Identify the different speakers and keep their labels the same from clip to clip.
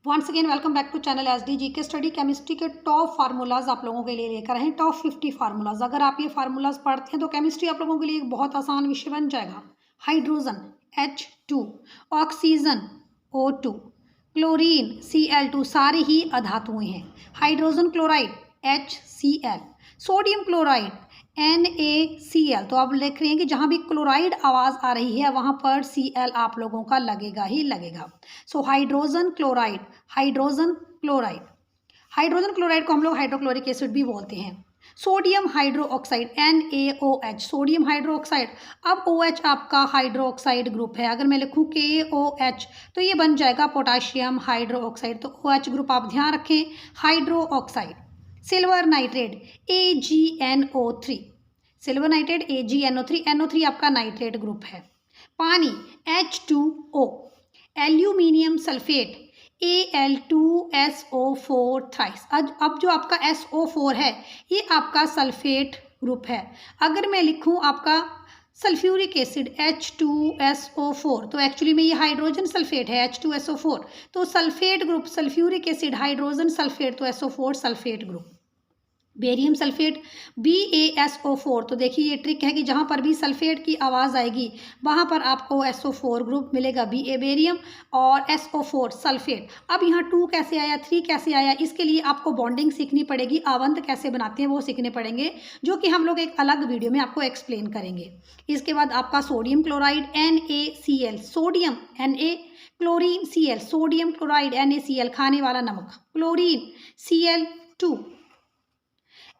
Speaker 1: Once again welcome back to channel SD GK study chemistry के top formulas आप लोगों के लिए लेकर आए हैं। Top 50 formulas. अगर आप ये फार्मूलाज पढ़ते हैं तो केमिस्ट्री आप लोगों के लिए एक बहुत आसान विषय बन जाएगा। Hydrogen H2, oxygen O2, chlorine Cl2 सारे ही अधातुएं हैं। Hydrogen chloride HCl, sodium chloride NaCl। तो आप देख रहे हैं कि जहाँ भी क्लोराइड आवाज़ आ रही है वहाँ पर Cl आप लोगों का लगेगा ही लगेगा। So hydrogen chloride, hydrogen chloride, hydrogen chloride को हम लोग हाइड्रोक्लोरिक एसिड भी बोलते हैं। Sodium hydro oxide NaOH, sodium hydro oxide. अब OH आपका हाइड्रो ऑक्साइड ग्रुप है। अगर मैं लिखूँ KOH तो ये बन जाएगा पोटाशियम हाइड्रो ऑक्साइड। तो OH ग्रुप आप ध्यान रखें, hydro oxide. Silver nitrate AgNO3, silver nitrate AgNO3, NO3 आपका नाइट्रेट ग्रुप है। पानी H2O, aluminium sulphate Al2SO4 thrice. अब जो आपका SO4 है ये आपका सल्फेट ग्रुप है। अगर मैं लिखूं आपका सल्फ्यूरिक एसिड H2SO4 तो एक्चुअली में ये हाइड्रोजन सल्फेट है H2SO4। तो sulphate group sulphuric acid hydrogen sulphate तो SO4 sulphate group. Barium sulphate BaSO4। तो देखिए ये ट्रिक है कि जहाँ पर भी सल्फेट की आवाज़ आएगी वहाँ पर आपको SO4 ग्रुप मिलेगा, Ba बेरियम और SO4 सल्फेट। अब यहाँ 2 कैसे आया, 3 कैसे आया, इसके लिए आपको बॉन्डिंग सीखनी पड़ेगी, आवंत कैसे बनाते हैं वो सीखने पड़ेंगे, जो कि हम लोग एक अलग वीडियो में आपको एक्सप्लेन करेंगे। इसके बाद आपका sodium chloride NaCl, sodium Na, chlorine Cl, sodium chloride NaCl खाने वाला नमक, chlorine Cl2।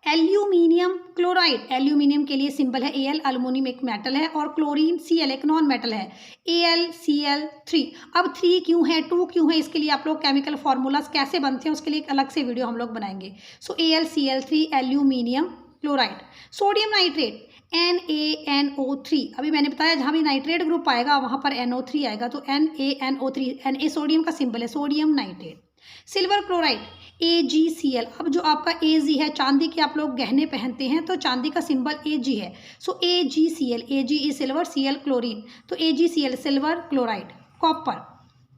Speaker 1: Aluminium chloride, aluminium के लिए सिंबल है Al, अल्युमिनियम एक मेटल है, और क्लोरीन Cl एक नॉन मेटल है AlCl3। अब 3 क्यों है, 2 क्यों है, इसके लिए आप लोग केमिकल फार्मूलाज कैसे बनते हैं उसके लिए एक अलग से वीडियो हम लोग बनाएंगे। सो AlCl3 aluminium chloride. Sodium nitrate NaNO3, अभी मैंने बताया जहाँ भी नाइट्रेट ग्रुप आएगा वहाँ पर NO3 आएगा, तो NaNO3, Na सोडियम का सिंबल है, sodium nitrate. Silver chloride AgCl। अब जो आपका Ag है, चांदी के आप लोग गहने पहनते हैं तो चांदी का सिंबल Ag है। सो AgCl, Ag is silver, Cl chlorine, तो AgCl silver chloride. Copper,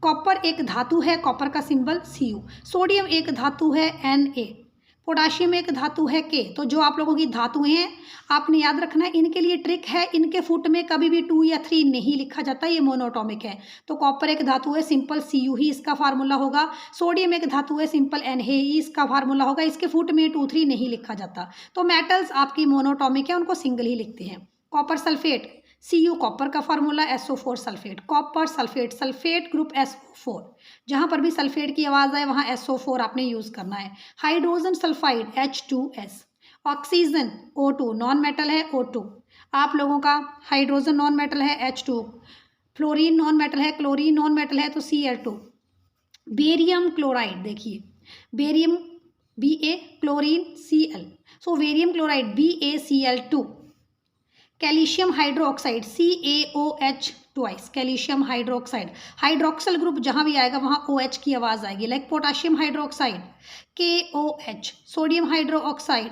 Speaker 1: copper एक धातु है, कॉपर का सिंबल Cu। सोडियम एक धातु है Na, पोटाशियम एक धातु है K। तो जो आप लोगों की धातुएं हैं आपने याद रखना है, इनके लिए ट्रिक है, इनके फुट में कभी भी 2 या 3 नहीं लिखा जाता, ये मोनोटॉमिक है। तो कॉपर एक धातु है, सिंपल Cu ही इसका फार्मूला होगा। सोडियम एक धातु है, सिंपल Na ही इसका फार्मूला होगा, इसके फुट में 2 3 नहीं लिखा जाता। तो मेटल्स आपकी मोनोटॉमिक है, उनको सिंगल ही लिखते हैं। कॉपर सल्फेट Cu, कॉपर का formula SO4 sulphate, copper sulphate, sulphate group SO4। जहाँ पर भी सल्फेट की आवाज़ आए वहाँ SO4 आपने यूज़ करना है। Hydrogen sulphide H2S, oxygen O2 non metal है O2, आप लोगों का हाइड्रोजन नॉन मेटल है H2, फ्लोरीन नॉन मेटल है, क्लोरीन नॉन मेटल है तो Cl2। बेरियम क्लोराइड, देखिए barium Ba, chlorine Cl, so barium chloride BaCl2। Calcium hydroxide CaOH twice, calcium hydroxide. Hydroxyl group जहाँ भी आएगा वहाँ OH की आवाज़ आएगी, like potassium hydroxide KOH, sodium hydroxide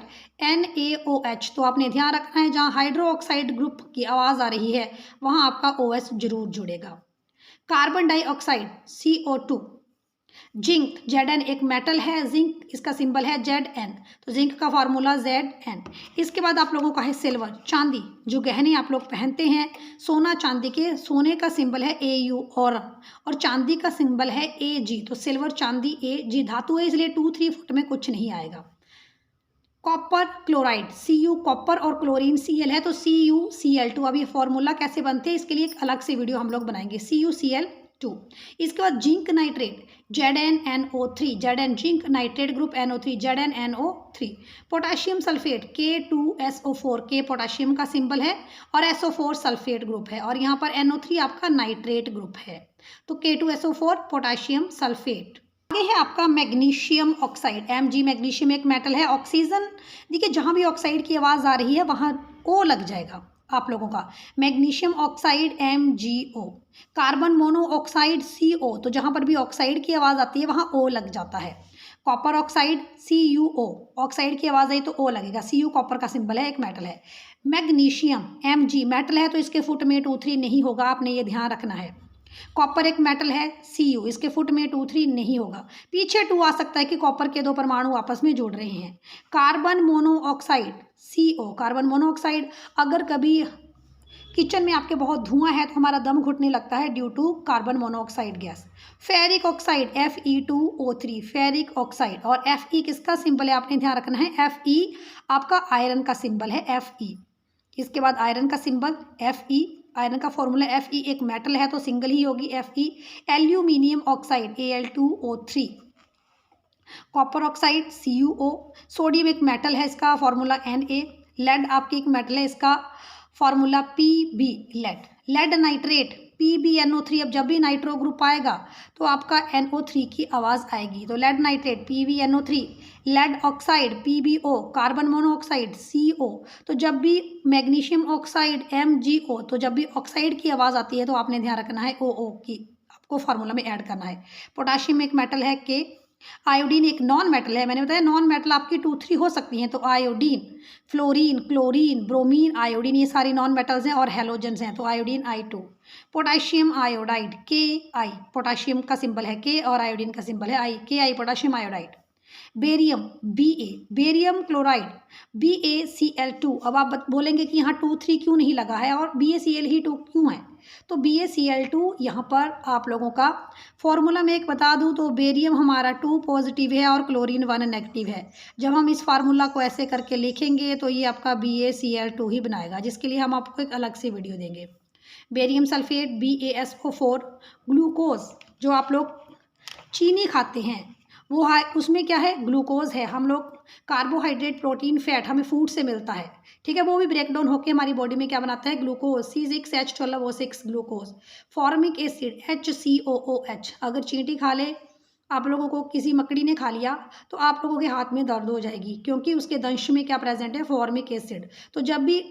Speaker 1: NaOH। तो आपने ध्यान रखना है जहाँ हाइड्रोक्साइड ग्रुप की आवाज़ आ रही है वहाँ आपका OH जरूर जुड़ेगा। Carbon dioxide CO2। Zinc Zn एक मेटल है, जिंक इसका सिंबल है Zn, तो जिंक का फार्मूला Zn। इसके बाद आप लोगों का है सिल्वर, चांदी, जो गहने आप लोग पहनते हैं, सोना चांदी के, सोने का सिंबल है Au और चांदी का सिंबल है Ag, तो सिल्वर चांदी Ag धातु है इसलिए 2 3 फुट में कुछ नहीं आएगा। कॉपर क्लोराइड Cu, कॉपर और क्लोरीन Cl है तो CuCl2। अब ये फॉर्मूला कैसे बनते हैं इसके लिए एक अलग से वीडियो हम लोग बनाएंगे, CuCl2। इसके बाद zinc nitrate ZnNO3, Zn zinc, nitrate group NO3 ZnNO3। Potassium sulphate K2SO4, K potassium का सिंबल है और SO4 सल्फेट ग्रुप है, और यहाँ पर NO3 आपका नाइट्रेट ग्रुप है, तो K2SO4 पोटाशियम सल्फेट। आगे है आपका मैग्नीशियम ऑक्साइड Mg, मैग्नीशियम एक मेटल है। ऑक्सीजन, देखिए जहाँ भी ऑक्साइड की आवाज़ आ रही है वहाँ O लग जाएगा आप लोगों का, magnesium oxide MgO। Carbon mono oxide CO, तो जहाँ पर भी ऑक्साइड की आवाज़ आती है वहाँ O लग जाता है। कॉपर ऑक्साइड CuO, ऑक्साइड की आवाज़ आई तो O लगेगा, Cu कॉपर का सिंबल है, एक मेटल है। मैग्नीशियम Mg मेटल है तो इसके फुट में 2 3 नहीं होगा, आपने ये ध्यान रखना है। कॉपर एक मेटल है Cu, इसके फुट में 2 3 नहीं होगा। पीछे 2 आ सकता है कि कॉपर के 2 परमाणु आपस में जुड़ रहे हैं। Carbon monoxide CO, carbon monoxide, अगर कभी किचन में आपके बहुत धुआं है तो हमारा दम घुटने लगता है due to carbon monoxide gas. Ferric oxide Fe2O3, ferric oxide, और Fe किसका सिंबल है आपने ध्यान रखना है, Fe आपका आयरन का सिंबल है Fe। इसके बाद आयरन का सिंबल Fe, आयरन का फॉर्मूला Fe, एक मेटल है तो सिंगल ही होगी Fe। Aluminium oxide Al2O3, copper oxide CuO, sodium एक मेटल है, इसका फॉर्मूला Na। लेड आपकी एक मेटल है, इसका formula Pb, lead. Lead nitrate PbNO3, अब जब भी नाइट्रो ग्रुप आएगा तो आपका NO3 की आवाज़ आएगी, तो lead nitrate PbNO3। Lead oxide PbO, carbon monoxide CO, तो जब भी मैग्नीशियम ऑक्साइड MgO, तो जब भी ऑक्साइड की आवाज़ आती है तो आपने ध्यान रखना है OO की आपको फार्मूला में ऐड करना है। पोटाशियम एक मेटल है K। आयोडीन एक नॉन मेटल है, मैंने बताया नॉन मेटल आपकी 2 3 हो सकती हैं, तो iodine, fluorine, chlorine, bromine, iodine, ये सारी नॉन मेटल्स हैं और हेलोजेंस हैं, तो iodine I2। Potassium iodide Ki, potassium का सिंबल है K और आयोडीन का सिंबल है I, Ki, potassium iodide. Barium Ba, barium chloride BaCl2। अब आप बोलेंगे कि यहाँ 2 3 क्यों नहीं लगा है और BaCl ही 2 क्यों है, तो BaCl2 यहाँ पर आप लोगों का फॉर्मूला में एक बता दूँ तो बेरियम हमारा 2 पॉजिटिव है और क्लोरीन 1 नेगेटिव है। जब हम इस फार्मूला को ऐसे करके लिखेंगे तो ये आपका BaCl2 ही बनाएगा, जिसके लिए हम आपको एक अलग से वीडियो देंगे। बेरियम सल्फेट BaSO4, ग्लूकोज, जो आप लोग चीनी खाते हैं वो है, उसमें क्या है, ग्लूकोज है। हम लोग कार्बोहाइड्रेट, प्रोटीन, फैट हमें फूड से मिलता है, ठीक है, वो भी ब्रेक डाउन होकर हमारी बॉडी में क्या बनाता है, glucose, C6H12O6 glucose. Formic acid HCOOH, अगर चींटी खा ले आप लोगों को, किसी मकड़ी ने खा लिया तो आप लोगों के हाथ में दर्द हो जाएगी, क्योंकि उसके दंश में क्या प्रेजेंट है, फॉर्मिक एसिड। तो जब भी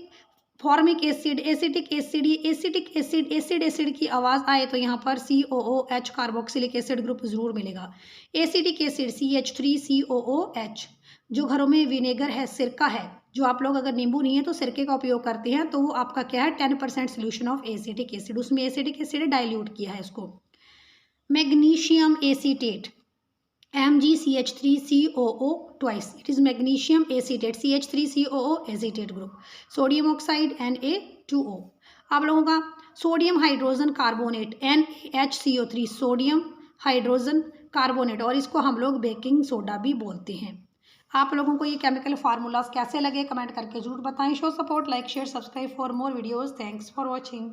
Speaker 1: फॉर्मिक एसिड, एसिटिक एसिड, ये एसिटिक एसिड, एसिड की आवाज़ आए तो यहाँ पर COOH, कार्बोक्सिलिक एसिड ग्रुप जरूर मिलेगा। Acetic acid CH3COOH। जो घरों में विनेगर है, सिरका है, जो आप लोग अगर नींबू नहीं है तो सिरके का उपयोग करते हैं, तो वो आपका क्या है, 10% सोल्यूशन ऑफ एसिटिक एसिड, उसमें एसिटिक एसिड डाइल्यूट किया है इसको। Magnesium acetate MgCH3COO twice, it is magnesium acetate CH3COO acetate group। Sodium oxide Na2O। आप लोगों का sodium hydrogen carbonate NaHCO3, sodium hydrogen carbonate, और इसको हम लोग बेकिंग सोडा भी बोलते हैं। आप लोगों को ये केमिकल फार्मूलाज कैसे लगे कमेंट करके जरूर बताएं। Show support, like, share, subscribe for more videos. Thanks for watching.